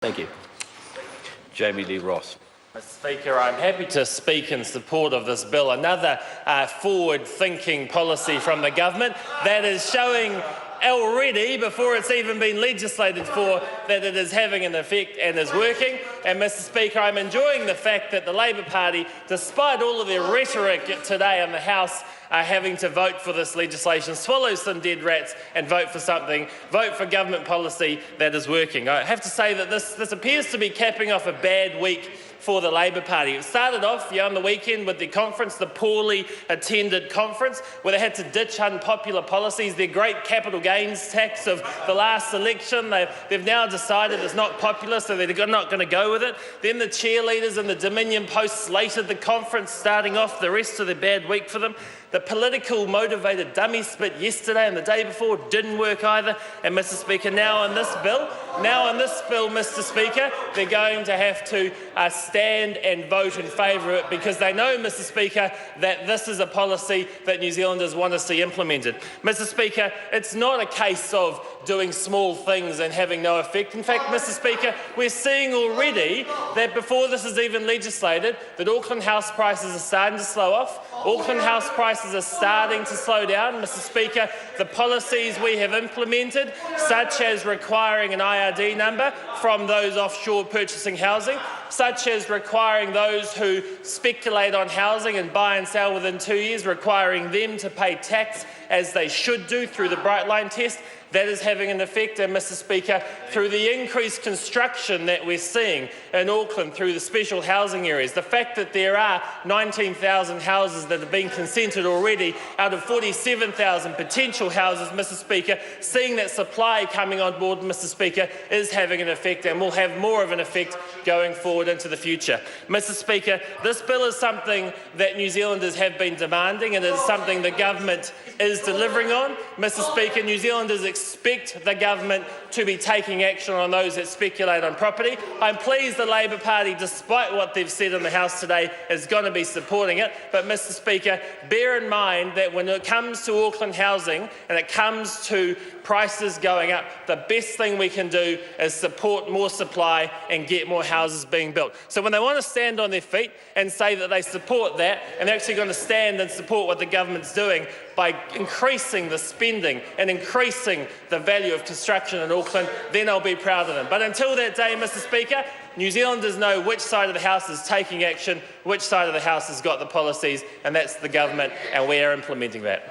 Thank you. Jami-Lee Ross. Mr. Speaker, I'm happy to speak in support of this bill, another forward-thinking policy from the government that is showing already, before it's even been legislated for, that it is having an effect and is working. And, Mr. Speaker, I'm enjoying the fact that the Labor Party, despite all of their rhetoric today in the House, are having to vote for this legislation, swallow some dead rats and vote for something, vote for government policy that is working. I have to say that this appears to be capping off a bad week for the Labor Party. It started off on the weekend with the conference, the poorly attended conference, where they had to ditch unpopular policies, their great capital gains tax of the last election. They've now decided it's not popular, so they're not going to go with it. Then the cheerleaders and the Dominion Post slated the conference, starting off the rest of the bad week for them. The political motivated dummy spit yesterday and the day before didn't work either. And, Mr. Speaker, now on this bill, Mr. Speaker, they're going to have to stand and vote in favour of it, because they know, Mr. Speaker, that this is a policy that New Zealanders want to see implemented. Mr. Speaker, it's not a case of doing small things and having no effect. In fact, Mr. Speaker, we're seeing already that before this is even legislated, that Auckland house prices are starting to slow off. Auckland house prices are starting to slow down. Mr. Speaker, the policies we have implemented, such as requiring an IRD number from those offshore purchasing housing, such as requiring those who speculate on housing and buy and sell within 2 years, requiring them to pay tax as they should do through the Bright Line test, that is having an effect. And, Mr. Speaker, through the increased construction that we're seeing in Auckland through the special housing areas, the fact that there are 19,000 houses that have been consented already out of 47,000 potential houses, Mr. Speaker, seeing that supply coming on board, Mr. Speaker, is having an effect and will have more of an effect going forward into the future. Mr. Speaker, this bill is something that New Zealanders have been demanding, and it is something the government is delivering on. Mr. Speaker, New Zealanders expect the government to be taking action on those that speculate on property. I'm pleased the Labor Party, despite what they've said in the House today, is going to be supporting it. But, Mr. Speaker, bear in mind that when it comes to Auckland housing and it comes to prices going up, the best thing we can do is support more supply and get more houses being built. So when they want to stand on their feet and say that they support that, and they're actually going to stand and support what the government's doing by increasing the spending and increasing the value of construction in Auckland, then I'll be proud of them. But until that day, Mr. Speaker, New Zealanders know which side of the House is taking action, which side of the House has got the policies, and that's the government, and we are implementing that.